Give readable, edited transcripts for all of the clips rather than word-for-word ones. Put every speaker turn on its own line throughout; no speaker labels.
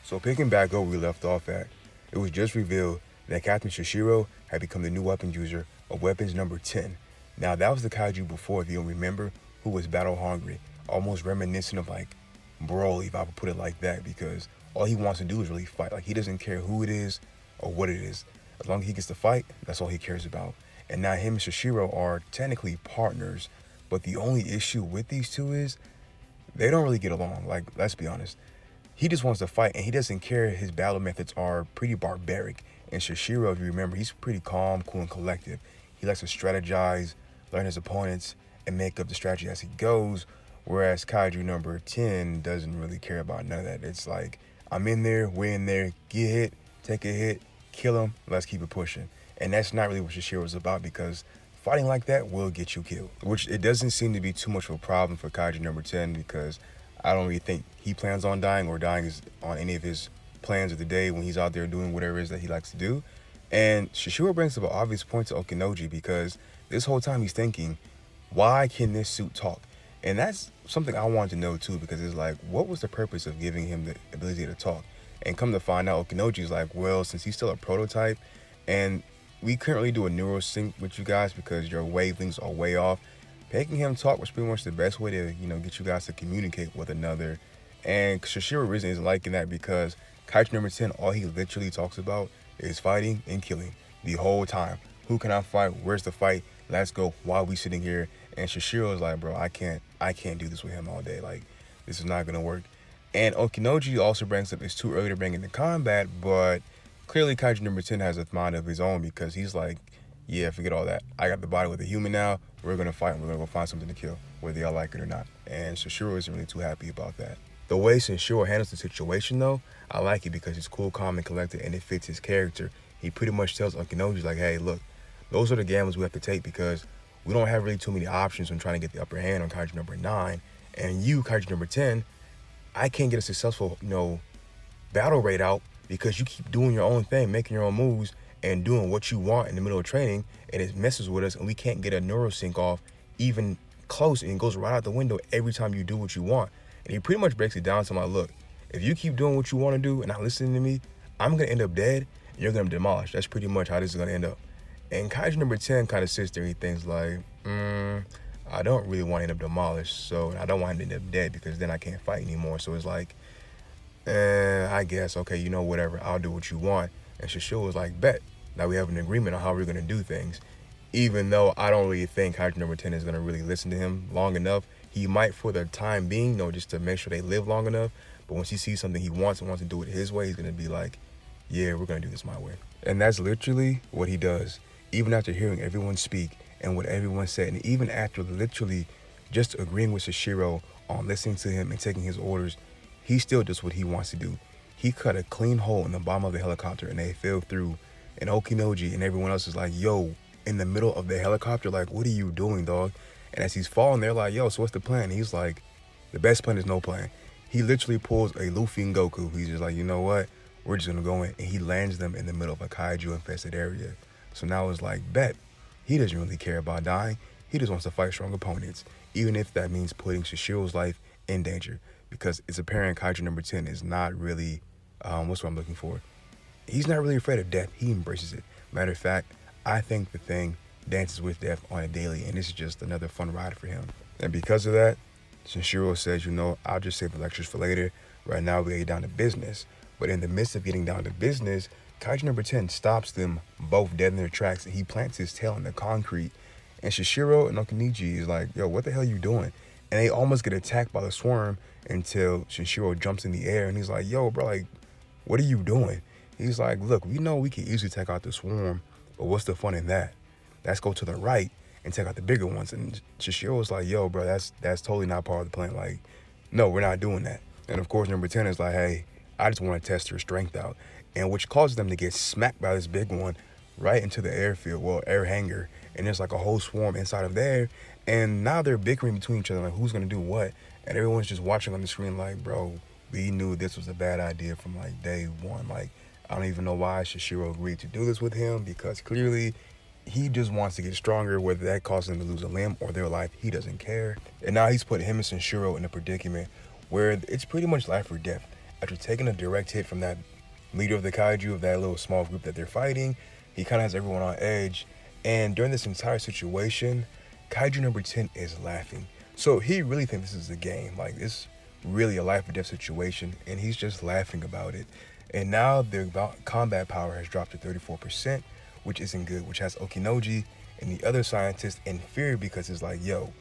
So picking back up where we left off at, it was just revealed that Captain Shishiro had become the new weapons user of weapons number 10. Now that was the kaiju before, if you don't remember, who was battle hungry, almost reminiscent of like Broly, if I could put it like that, because all he wants to do is really fight. Like he doesn't care who it is or what it is. As long as he gets to fight, that's all he cares about. And now him and Shishiro are technically partners, but the only issue with these two is they don't really get along. Like, let's be honest. He just wants to fight, and he doesn't care. His battle methods are pretty barbaric. And Shishiro, if you remember, he's pretty calm, cool, and collective. He likes to strategize, learn his opponents, and make up the strategy as he goes. Whereas Kaiju number 10 doesn't really care about none of that. It's like, I'm in there, we're in there, get hit, take a hit, kill him, let's keep it pushing. And that's not really what Shishiro's about, because fighting like that will get you killed. Which it doesn't seem to be too much of a problem for Kaiju number 10, because I don't really think he plans on dying or dying is on any of his plans of the day when he's out there doing whatever it is that he likes to do. And Shishiro brings up an obvious point to Okinoji, because this whole time he's thinking, why can this suit talk? And that's something I wanted to know too, because it's like, what was the purpose of giving him the ability to talk? And come to find out, Okinoji's like, well, since he's still a prototype, and we currently do a neural sync with you guys because your wavelengths are way off, making him talk was pretty much the best way to, get you guys to communicate with another. And Shishiro isn't liking that, because Kaiju number 10, all he literally talks about is fighting and killing the whole time. Who can I fight? Where's the fight? Let's go. Why are we sitting here? And Shishiro is like, bro, I can't do this with him all day. Like, this is not gonna work. And Okinoji also brings up it's too early to bring into combat, but clearly Kaiju number 10 has a mind of his own, because he's like, yeah, forget all that. I got the body with a human now. We're gonna fight and we're gonna go find something to kill, whether y'all like it or not. And Shishiro isn't really too happy about that. The way Shishiro handles the situation though, I like it, because he's cool, calm, and collected, and it fits his character. He pretty much tells Okinoji, like, hey, look, those are the gambles we have to take, because we don't have really too many options when trying to get the upper hand on Kaiju number 9. And you, Kaiju number 10, I can't get a successful, battle rate out because you keep doing your own thing, making your own moves, and doing what you want in the middle of training, and it messes with us, and we can't get a neurosync off even close, and it goes right out the window every time you do what you want. And he pretty much breaks it down to my, look, if you keep doing what you want to do and not listening to me, I'm going to end up dead, and you're going to demolish. That's pretty much how this is going to end up. And Kaiju number 10 kind of sits there and he thinks like, I don't really want to end up demolished, so I don't want to end up dead, because then I can't fight anymore. So it's like, I guess, okay, whatever, I'll do what you want. And Shishiro was like, bet. Now we have an agreement on how we're going to do things. Even though I don't really think Kaiju number 10 is going to really listen to him long enough. He might for the time being, just to make sure they live long enough. But once he sees something he wants and wants to do it his way, he's going to be like, yeah, we're going to do this my way. And that's literally what he does. Even after hearing everyone speak and what everyone said, and even after literally just agreeing with Shishiro on listening to him and taking his orders, he still does what he wants to do. He cut a clean hole in the bottom of the helicopter and they fell through. And Okinoji and everyone else is like, yo, in the middle of the helicopter, like, what are you doing, dog? And as he's falling, they're like, yo, so what's the plan? And he's like, the best plan is no plan. He literally pulls a Luffy and Goku. He's just like, you know what? We're just gonna go in. And he lands them in the middle of a kaiju infested area. So now it's like, bet. He doesn't really care about dying. He just wants to fight strong opponents, even if that means putting Shishiro's life in danger, because it's apparent Kaiju number 10 is not really, what's what I'm looking for? He's not really afraid of death. He embraces it. Matter of fact, I think the thing dances with death on a daily, and this is just another fun ride for him. And because of that, Shishiro says, I'll just save the lectures for later. Right now, we get down to business. But in the midst of getting down to business, Kaiju number 10 stops them both dead in their tracks, and he plants his tail in the concrete. And Shishiro and Okinoji is like, yo, what the hell are you doing? And they almost get attacked by the swarm until Shishiro jumps in the air, and he's like, yo, bro, like, what are you doing? He's like, look, we know we can easily take out the swarm, but what's the fun in that? Let's go to the right and take out the bigger ones. And Shishiro's like, yo, bro, that's totally not part of the plan. Like, no, we're not doing that. And of course, number 10 is like, hey, I just want to test your strength out. And which causes them to get smacked by this big one right into the airfield, air hangar. And there's like a whole swarm inside of there. And now they're bickering between each other, like, who's going to do what? And everyone's just watching on the screen like, bro, we knew this was a bad idea from like day one. Like, I don't even know why Shishiro agreed to do this with him, because clearly he just wants to get stronger, whether that causes him to lose a limb or their life, he doesn't care. And now he's put him and Shishiro in a predicament where it's pretty much life or death. after taking a direct hit from that leader of the kaiju, of that little small group that they're fighting, he kind of has everyone on edge. And during this entire situation, Kaiju number 10 is laughing. So he really thinks this is a game. Like, it's really a life or death situation, and he's just laughing about it. And now their combat power has dropped to 34%, which isn't good, which has Okinoji and the other scientists in fear because it's like, yo,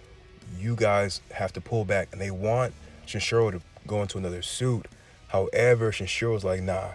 you guys have to pull back. And they want Shinshiro to go into another suit. However, Shinshiro's like, nah,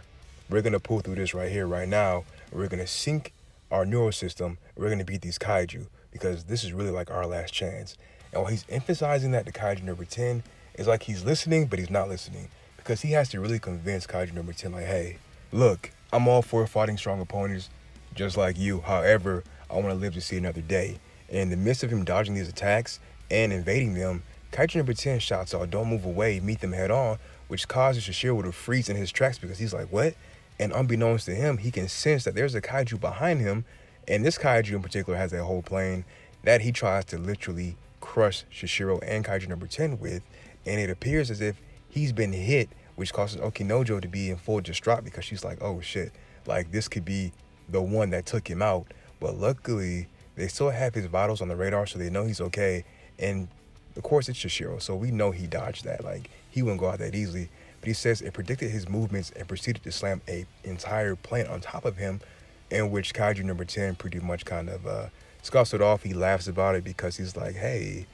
we're going to pull through this right here, right now. We're going to sync our neural system. We're going to beat these kaiju because this is really like our last chance. And while he's emphasizing that to Kaiju number 10, it's like he's listening, but he's not listening because he has to really convince Kaiju number 10, like, hey, look, I'm all for fighting strong opponents just like you. However, I want to live to see another day. And in the midst of him dodging these attacks and invading them, Kaiju number 10 shouts out, don't move away, meet them head on, which causes Shinshiro to freeze in his tracks because he's like, what? And unbeknownst to him, he can sense that there's a kaiju behind him. And this kaiju in particular has a whole plane that he tries to literally crush Shinshiro and Kaiju number 10 with. And it appears as if he's been hit, which causes Okinojo to be in full distraught because she's like, oh shit, like this could be the one that took him out. But luckily, they still have his vitals on the radar, so they know he's okay. And of course, it's Shinshiro, so we know he dodged that. Like, he wouldn't go out that easily. But he says it predicted his movements and proceeded to slam an entire plane on top of him, in which Kaiju number 10 pretty much kind of scoffs it off. He laughs about it because he's like, hey,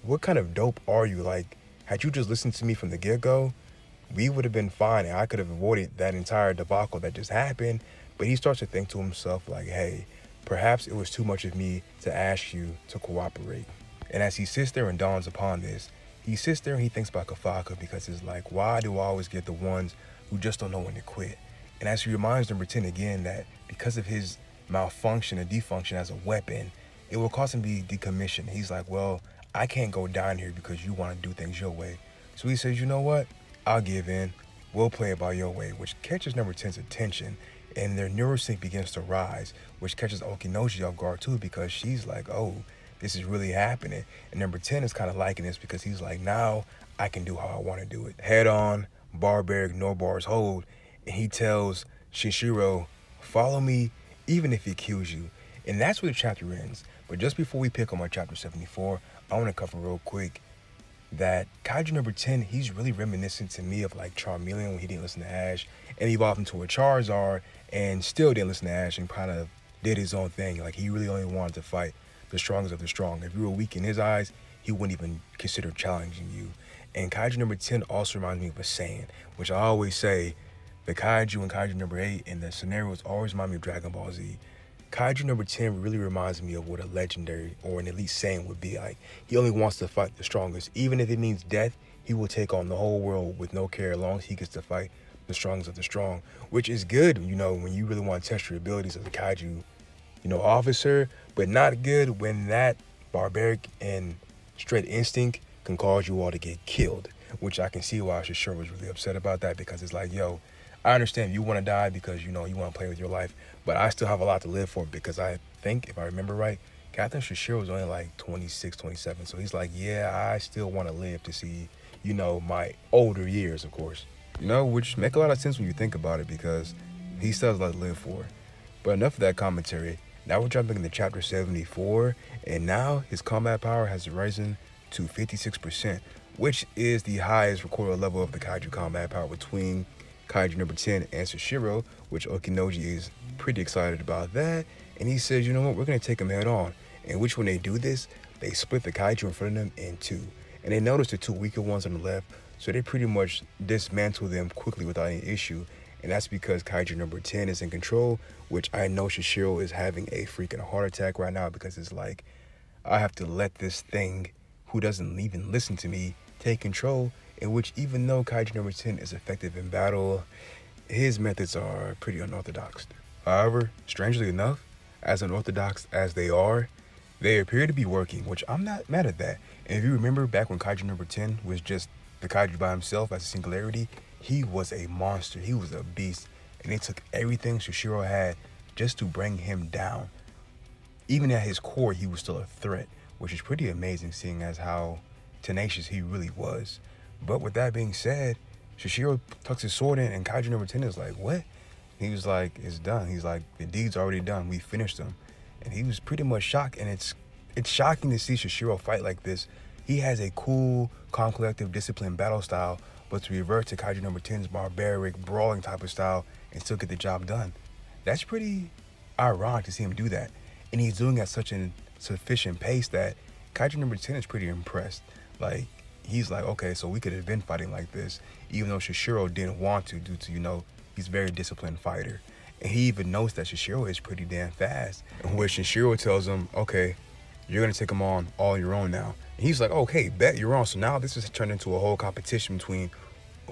what kind of dope are you? Like, had you just listened to me from the get-go, we would have been fine and I could have avoided that entire debacle that just happened. But he starts to think to himself like, hey, perhaps it was too much of me to ask you to cooperate. And as he sits there and dawns upon this, he sits there and he thinks about Kafaka because it's like, why do I always get the ones who just don't know when to quit? And as he reminds number 10 again that because of his malfunction and defunction as a weapon, it will cause him to be decommissioned. He's like, well, I can't go down here because you want to do things your way. So he says, you know what? I'll give in. We'll play it by your way, which catches number 10's attention. And their neurosync begins to rise, which catches Okinoji off guard too because she's like, oh, this is really happening. And number 10 is kind of liking this because he's like, now I can do how I want to do it. Head on, barbaric, no bars hold. And he tells Shinshiro, follow me even if he kills you. And that's where the chapter ends. But just before we pick up on chapter 74, I want to cover real quick that Kaiju number 10, he's really reminiscent to me of like Charmeleon when he didn't listen to Ash and evolved into a Charizard and still didn't listen to Ash and kind of did his own thing. Like, he really only wanted to fight the strongest of the strong. If you were weak in his eyes, he wouldn't even consider challenging you. And Kaiju number 10 also reminds me of a Saiyan, which I always say, the Kaiju and Kaiju number 8 and the scenarios always remind me of Dragon Ball Z. Kaiju number 10 really reminds me of what a legendary or an elite Saiyan would be like. He only wants to fight the strongest. Even if it means death, he will take on the whole world with no care as long as he gets to fight the strongest of the strong, which is good, you know, when you really want to test your abilities as a Kaiju, you know, officer, but not good when that barbaric and straight instinct can cause you all to get killed, which I can see why Shinshiro was really upset about that because it's like, yo, I understand you want to die because, you know, you want to play with your life, but I still have a lot to live for because I think, if I remember right, Captain Shinshiro was only like 26, 27. So he's like, yeah, I still want to live to see, you know, my older years, of course. You know, which make a lot of sense when you think about it because he still has a lot to live for. But enough of that commentary. Now we're jumping into chapter 74, and now his combat power has risen to 56%, which is the highest recorded level of the Kaiju combat power between Kaiju number 10 and Shinshiro, which Okinoji is pretty excited about that. And he says, you know what, we're going to take them head on. And which when they do this, they split the Kaiju in front of them in two. And they notice the two weaker ones on the left, so they pretty much dismantle them quickly without any issue. And that's because Kaiju number 10 is in control, which I know Shinshiro is having a freaking heart attack right now because it's like, I have to let this thing who doesn't even listen to me take control, in which even though Kaiju number 10 is effective in battle, his methods are pretty unorthodox. However, strangely enough, as unorthodox as they are, they appear to be working, which I'm not mad at that. And if you remember back when Kaiju number 10 was just the Kaiju by himself as a singularity, he was a monster, he was a beast, and it took everything Shinshiro had just to bring him down. Even at his core, he was still a threat, which is pretty amazing seeing as how tenacious he really was. But with that being said, Shishiro tucks his sword in, and Kaiju number 10 is like, what? He was like, it's done. He's like, the deed's already done. We finished him. And he was pretty much shocked, and it's shocking to see Shishiro fight like this. He has a cool, calm, collective, disciplined battle style, but to revert to Kaiju number 10's barbaric, brawling type of style and still get the job done. That's pretty ironic to see him do that. And he's doing it at such a sufficient pace that Kaiju number 10 is pretty impressed. Like, he's like, okay, so we could have been fighting like this, even though Shishiro didn't want to due to, he's a very disciplined fighter. And he even knows that Shishiro is pretty damn fast. And where Shishiro tells him, okay, you're going to take him on all your own now. And he's like, okay, bet you're on. So now this has turned into a whole competition between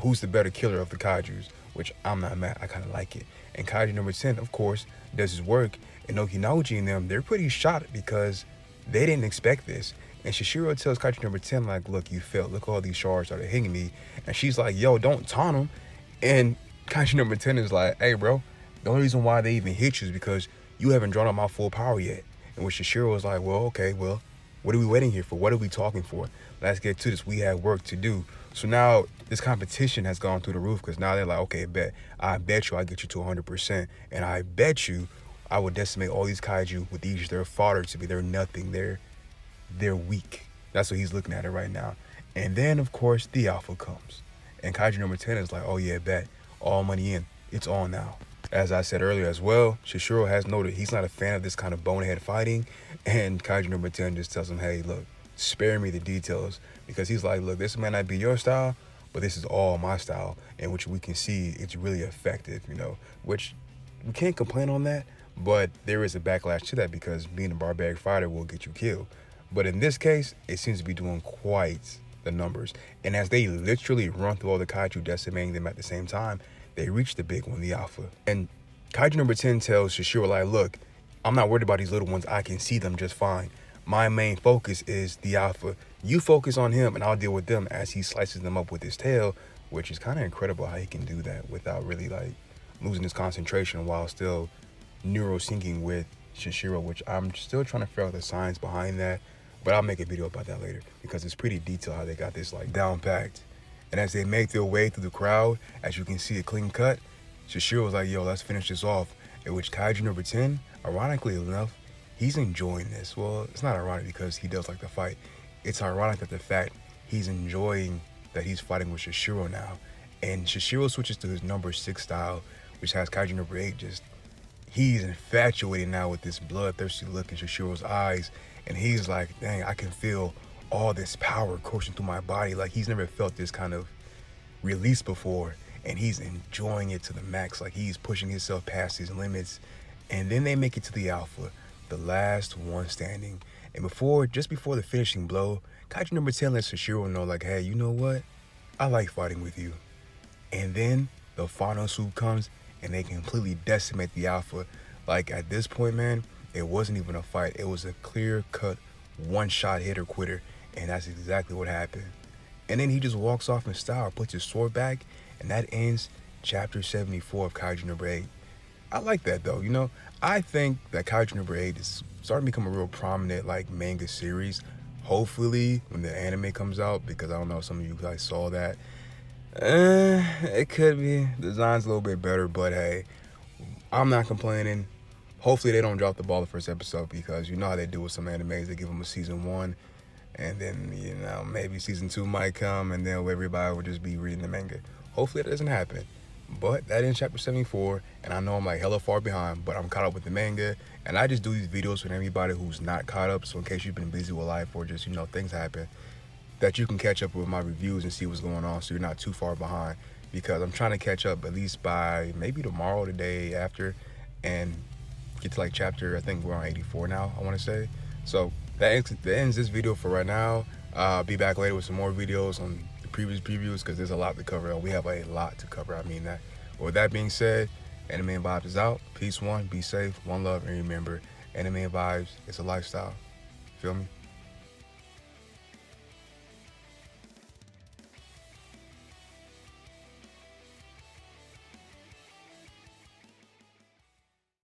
who's the better killer of the Kaijus, which I'm not mad. I kind of like it. And Kaiju number 10, of course, does his work. And Okinoji and them, they're pretty shocked because they didn't expect this. And Shishiro tells Kaiju number 10, like, look, you failed. Look, all these shards started hitting me. And she's like, yo, don't taunt him. And Kaiju number 10 is like, hey, bro, the only reason why they even hit you is because you haven't drawn out my full power yet. And when Shishiro was like, well, okay, well, what are we waiting here for? What are we talking for? Let's get to this. We have work to do. So now this competition has gone through the roof because now they're like, okay, I bet you I get you to 100%. And I bet you I will decimate all these kaiju with each their fodder to be. They're nothing. They're weak. That's what he's looking at it right now. And then, of course, the alpha comes. And Kaiju number 10 is like, oh, yeah, bet. All money in. It's on now. As I said earlier as well, Shishiro has noted he's not a fan of this kind of bonehead fighting. And Kaiju number 10 just tells him, hey, look, spare me the details. Because he's like, look, this might not be your style, but this is all my style. And which we can see it's really effective, which we can't complain on that. But there is a backlash to that because being a barbaric fighter will get you killed. But in this case, it seems to be doing quite the numbers. And as they literally run through all the kaiju, decimating them at the same time, they reach the big one, the alpha. And Kaiju number 10 tells Shishiro, like, look, I'm not worried about these little ones. I can see them just fine. My main focus is the alpha. You focus on him and I'll deal with them, as he slices them up with his tail, which is kind of incredible how he can do that without really like losing his concentration while still neuro syncing with Shishiro, which I'm still trying to figure out the science behind that. But I'll make a video about that later because it's pretty detailed how they got this like down packed. And as they make their way through the crowd, as you can see a clean cut, Shishiro was like, yo, let's finish this off. At which Kaiju number 10, ironically enough, he's enjoying this. Well, it's not ironic because he does like to fight. It's ironic that the fact he's enjoying that he's fighting with Shishiro now. And Shishiro switches to his number 6 style, which has Kaiju number 8 just, he's infatuated now with this bloodthirsty look in Shishiro's eyes. And he's like, dang, I can feel all this power coursing through my body. Like he's never felt this kind of release before. And he's enjoying it to the max. Like he's pushing himself past his limits. And then they make it to the alpha, the last one standing. And just before the finishing blow, Kaiju number 10 lets Shishiro know, like, hey, you know what? I like fighting with you. And then the final swoop comes and they completely decimate the alpha. Like at this point, man, it wasn't even a fight. It was a clear-cut, one-shot hitter quitter. And that's exactly what happened. And then he just walks off in style, puts his sword back, and that ends chapter 74 of Kaiju number 8. I like that though, I think that Kaiju number 8 is starting to become a real prominent like manga series. Hopefully when the anime comes out, because I don't know if some of you guys saw that. It could be. The design's a little bit better, but hey, I'm not complaining. Hopefully they don't drop the ball the first episode, because you know how they do with some animes. They give them a season 1, and then, maybe season 2 might come, and then everybody will just be reading the manga. Hopefully that doesn't happen. But that ends chapter 74, and I know I'm like hella far behind, but I'm caught up with the manga. And I just do these videos for anybody who's not caught up, so in case you've been busy with life or just, things happen, that you can catch up with my reviews and see what's going on so you're not too far behind. Because I'm trying to catch up at least by maybe tomorrow, the day after, and get to like chapter, I think we're on 84 now, I want to say. So that ends this video for right now. I'll be back later with some more videos on the previous previews, because there's a lot to cover. We have a lot to cover, I mean that. With that being said, Anime and Vibes is out. Peace, one, be safe, one love, and remember, Anime and Vibes is a lifestyle. Feel me?